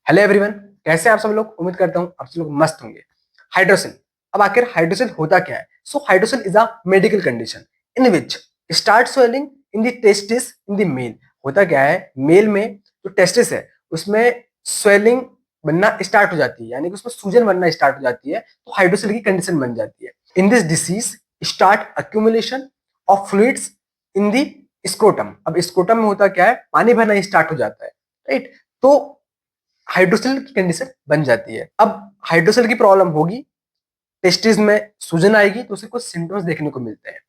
Hello everyone, कैसे हैं आप सब लोग। उम्मीद करता हूं आप सब लोग मस्त होंगे। हाइड्रोसिल, अब आखिर हाइड्रोसिल होता क्या है। So hydrocele is a medical condition in which start swelling in the testis in the male. होता क्या है, मेल में जो टेस्टिस है उसमें स्वेलिंग बनना स्टार्ट हो जाती है, यानी कि उसमें सूजन बनना स्टार्ट हो जाती है, तो हाइड्रोसिल की कंडीशन बन जाती है। In this disease start accumulation of fluids in the scrotum. अब स्क्रोटम में होता क्या है, पानी भरना स्टार्ट हो जाता है, राइट। तो हाइड्रोसिल की कंडीशन बन जाती है। अब हाइड्रोसिल की प्रॉब्लम होगी, टेस्टिस में सूजन आएगी, तो उसे कुछ सिम्टम्स देखने को मिलते हैं।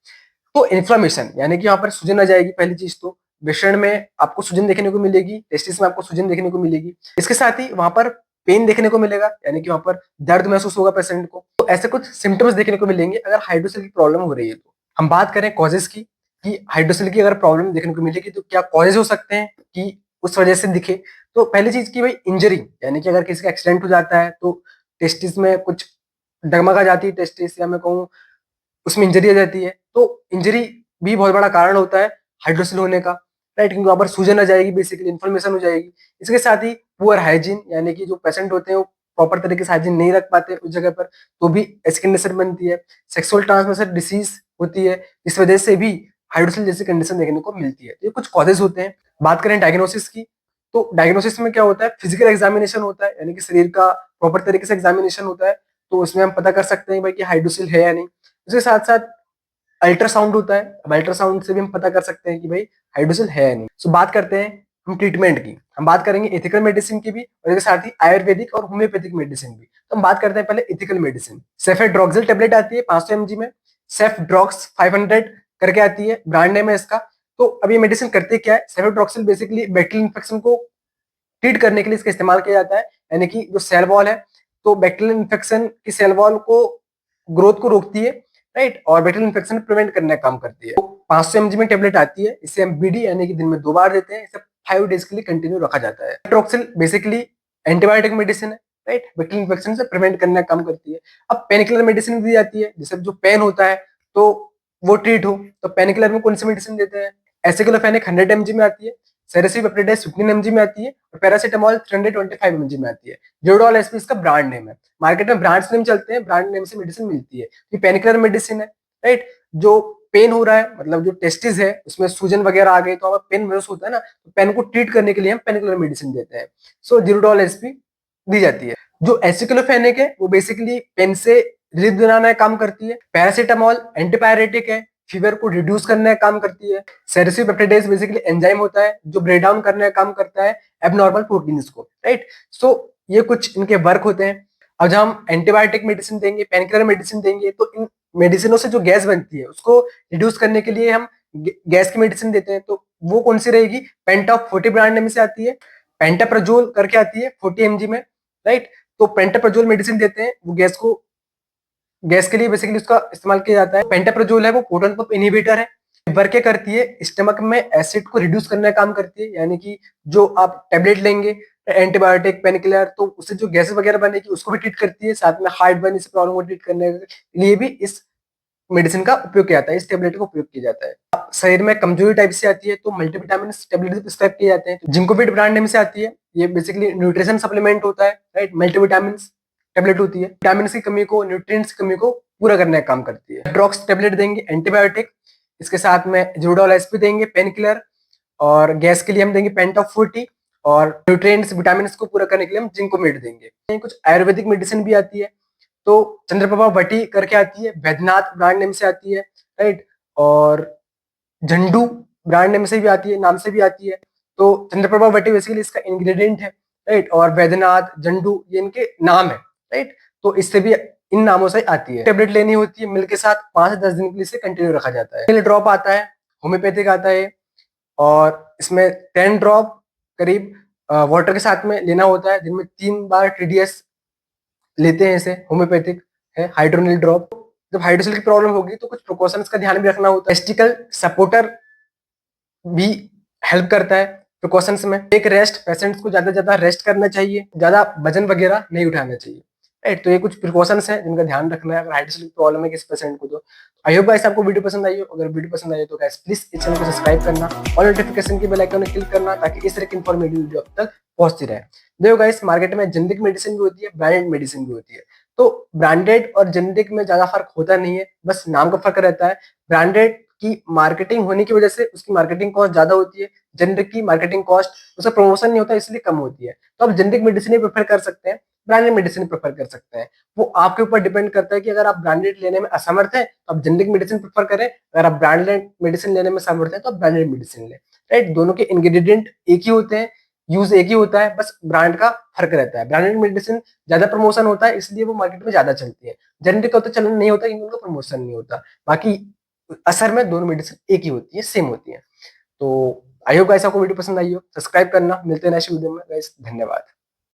तो इन्फ्लामेशन, यानी कि यहाँ पर सूजन आ जाएगी। पहली चीज तो वृषण में आपको सूजन देखने को मिलेगी, टेस्टिस में आपको सूजन देखने को मिलेगी। इसके साथ ही वहां पर पेन देखने को मिलेगा, यानी कि वहां पर दर्द महसूस होगा पेशेंट को। तो ऐसे कुछ सिम्टम्स देखने को मिलेंगे अगर हाइड्रोसिल की प्रॉब्लम हो रही है। तो हम बात करें कॉजेस की, कि हाइड्रोसिल की अगर प्रॉब्लम देखने को मिलेगी तो क्या कॉजेज हो सकते हैं कि उस वजह से दिखे। तो पहली चीज की भाई इंजरी, यानी कि अगर किसी का एक्सीडेंट हो जाता है तो टेस्टिस में कुछ डगमगा जाती है टेस्टिस, या मैं कहूँ उसमें इंजरी आ जाती है। तो इंजरी भी बहुत बड़ा कारण होता है हाइड्रोसिल होने का, राइट, क्योंकि वहां पर सूजन आ जाएगी, बेसिकली इन्फ्लेमेशन हो जाएगी। इसके साथ ही पुअर हाइजीन, यानी कि जो पेशेंट होते हैं वो प्रॉपर तरीके से हाइजीन नहीं रख पाते उस जगह पर, तो भी ऐसी कंडीशन बनती है। सेक्सुअल ट्रांसमिशन डिसीज होती है, इस वजह से भी हाइड्रोसिल जैसी कंडीशन देखने को मिलती है। तो ये कुछ कॉजेज होते हैं। बात करें डायग्नोसिस की, तो डायग्नोसिस में क्या होता है, फिजिकल एग्जामिनेशन होता है, यानी कि शरीर का प्रॉपर तरीके से एग्जामिनेशन होता है, तो उसमें हम पता कर सकते हैं भाई कि हाइड्रोसिल है या नहीं। उसके साथ साथ अल्ट्रासाउंड होता है, अब अल्ट्रासाउंड से भी हम पता कर सकते हैं कि भाई हाइड्रोसिल है या नहीं। सो बात करते हैं हम ट्रीटमेंट की। हम बात करेंगे एथिकल मेडिसिन की भी, और इसके साथ ही आयुर्वेदिक और होम्योपैथिक मेडिसिन भी। तो हम बात करते हैं पहले एथिकल मेडिसिन। सेफेड्रोक्सिल टेबलेट आती है 500 mg में, सेफड्रॉक्स 500 करके आती है, ब्रांड नेम है इसका। तो अब ये मेडिसिन करते क्या है, सेफेड्रोक्सिल बेसिकली बैक्टीरियल इन्फेक्शन को ट्रीट करने के लिए इसका इस्तेमाल किया जाता है, यानी कि जो सेल वॉल है, तो बैक्टीरियल इन्फेक्शन की सेल वॉल को ग्रोथ को रोकती है, राइट, और बैक्टीरियल इन्फेक्शन प्रिवेंट करने का काम करती है। तो 500 mg में टेबलेट आती है, इसे हम बीडी यानी कि दिन में 2 बार देते हैं। इसे 5 डेज के लिए कंटिन्यू रखा जाता है। ट्रोक्सिल बेसिकली एंटीबायोटिक मेडिसिन है, राइट, बैक्टीरियल इन्फेक्शन से प्रिवेंट करने का काम करती है। अब पेन किलर मेडिसिन दी जाती है, जैसे जो पेन होता है तो वो ट्रीट हो, तो पेन किलर में कौन सी मेडिसिन देते हैं, एसिक्लोफेनिक 100 mg में आती है, सेरेसिपेप्टिडाइज 15 mg में आती है, और पैरासीटामोल 325 mg में आती है। जोडोल एसपी इसका ब्रांड नेम है। मार्केट में ब्रांड्स नेम चलते हैं, ब्रांड नेम से मेडिसिन मिलती है। ये पेन किलर मेडिसिन है, राइट। जो पेन हो रहा है, मतलब जो टेस्टिस है उसमें सूजन वगैरह आ गई, तो हमें पेन महसूस होता है ना, तो पेन को ट्रीट करने के लिए हम पेन किलर मेडिसिन देते हैं। सो जीरोडोल एसपी दी जाती है। जो एसिक्लोफेनिक है वो बेसिकली पेन से रिलीफ दिलाना का काम करती है। पैरासीटामोल एंटीपायरेटिक है, फीवर को रिड्यूस करने का काम करती है। सेरेसिपेप्टिडाइज बेसिकली एंजाइम होता है जो ब्रेक डाउन करने का काम करता है एबनॉर्मल प्रोटीन्स को, राइट। सो ये कुछ इनके वर्क होते हैं। अब जब हम एंटीबायोटिक मेडिसिन देंगे, पेनकिलर मेडिसिन देंगे, तो इन मेडिसिनों से जो गैस बनती है उसको रिड्यूस करने के लिए हम गैस की मेडिसिन देते हैं। तो वो कौन सी रहेगी, पेंटॉप 40 ब्रांड नेम से आती है, पेंटाप्राजोल करके आती है 40 mg में, राइट। तो पेंटाप्राजोल मेडिसिन देते हैं, वो गैस के लिए बेसिकली उसका इस्तेमाल किया जाता है। पेंटाप्राजोल है वो प्रोटॉन पंप इनहिबिटर है, वर्क क्या करती है, स्टमक में एसिड को रिड्यूस करने का काम करती है, यानी कि जो आप टेबलेट लेंगे एंटीबायोटिक पेन किलर, तो उससे जो गैसेस वगैरह बनेगी उसको भी ट्रीट करती है। साथ में हार्ट बर्न इस प्रॉब्लम को ट्रीट करने के लिए भी इस मेडिसिन का उपयोग किया जाता है, इस टेबलेट का उपयोग किया जाता है। शरीर में कमजोरी टाइप से आती है तो मल्टीविटामिन टेबलेट प्रिस्क्राइब किए जाते हैं। जिंकोविट ब्रांड नेम से आती है, ये बेसिकली न्यूट्रिशन सप्लीमेंट होता है, राइट। मल्टीविटामिन टेबलेट होती है, विटामिन की कमी को, न्यूट्रिएंट्स की कमी को पूरा करने का काम करती है। ड्रॉक्स टेबलेट देंगे एंटीबायोटिक, इसके साथ में जोडोल एसपी देंगे पेन किलर, और गैस के लिए हम देंगे पेंटॉप 40, और न्यूट्रिएंट्स विटामिन को पूरा करने के लिए हम जिंकोमेट देंगे। कुछ आयुर्वेदिक मेडिसिन भी आती है, तो चंद्रप्रभा भट्टी करके आती है, वैद्यनाथ ब्रांड नेम से आती है, राइट, और झंडू ब्रांड नेम से भी आती है, नाम से भी आती है। तो चंद्रप्रभा भट्टी बेसिकली इसका इंग्रेडिएंट है, राइट, और वैद्यनाथ झंडू ये इनके नाम है, राइट। तो इससे भी इन नामों से आती है। टेबलेट लेनी होती है मिल्क के साथ, 5 से 10 दिन के लिए इसे कंटिन्यू रखा जाता है। ड्रॉप आता है, होम्योपैथिक आता है, और इसमें 10 ड्रॉप करीब वाटर के साथ में लेना होता है। दिन में 3 बार टीडीएस लेते हैं, इसे होम्योपैथिक है हाइड्रोनिल ड्रॉप। जब हाइड्रोसिल की प्रॉब्लम होगी तो कुछ प्रिकॉशंस का ध्यान भी रखना होता है। टेस्टिकल सपोर्टर भी हेल्प करता है प्रिकॉशंस में। एक रेस्ट, पेशेंट्स को ज्यादा से ज्यादा रेस्ट करना चाहिए, ज्यादा वजन वगैरह नहीं उठाना चाहिए, राइट। तो ये कुछ प्रिकॉशंस हैं जिनका ध्यान रखना है अगर हाइड्रोसिल की प्रॉब्लम है किसी पेशेंट को। तो आई होप गाइस आपको वीडियो पसंद आई हो। अगर वीडियो पसंद आई हो तो गाइस प्लीज इस चैनल को सब्सक्राइब करना और नोटिफिकेशन की बेल आइकन में क्लिक करना, ताकि इस तरह की इंफॉर्मेटिव वीडियो अब तक पहुंचती रहे। देखो गाइस, मार्केट में जेनेरिक मेडिसिन भी होती है, ब्रांडेड मेडिसिन भी होती है। तो ब्रांडेड और जेनेरिक में ज्यादा फर्क होता नहीं है, बस नाम का फर्क रहता है। ब्रांडेड की मार्केटिंग होने की वजह से उसकी मार्केटिंग कॉस्ट ज्यादा होती है, जेनेरिक की मार्केटिंग कॉस्ट, उसका प्रमोशन नहीं होता इसलिए कम होती है। तो आप जेनेरिक मेडिसिन ही प्रेफर कर सकते हैं, ब्रांडेड मेडिसिन प्रेफर कर सकते हैं। वो आपके ऊपर डिपेंड करता है कि अगर आप ब्रांडेड लेने में असमर्थ हैं तो आप जेनेरिक मेडिसिन प्रेफर करें, अगर आप ब्रांडेड मेडिसिन लेने में समर्थ हैं तो आप ब्रांडेड मेडिसिन लें। राइट, दोनों के इंग्रेडिएंट एक ही होते हैं, यूज एक ही होता है, बस ब्रांड का फर्क रहता है। ब्रांडेड मेडिसिन ज्यादा प्रमोशन होता है इसलिए वो मार्केट में ज्यादा चलती है, जेनेरिक का तो चलन नहीं होता क्योंकि उनका प्रमोशन नहीं होता। बाकी असर में दोनों मेडिसिन एक ही होती है, सेम होती है। तो आई होप गाइस आपको वीडियो पसंद आई हो, सब्सक्राइब करना, मिलते हैं नेक्स्ट वीडियो में गाइस, धन्यवाद।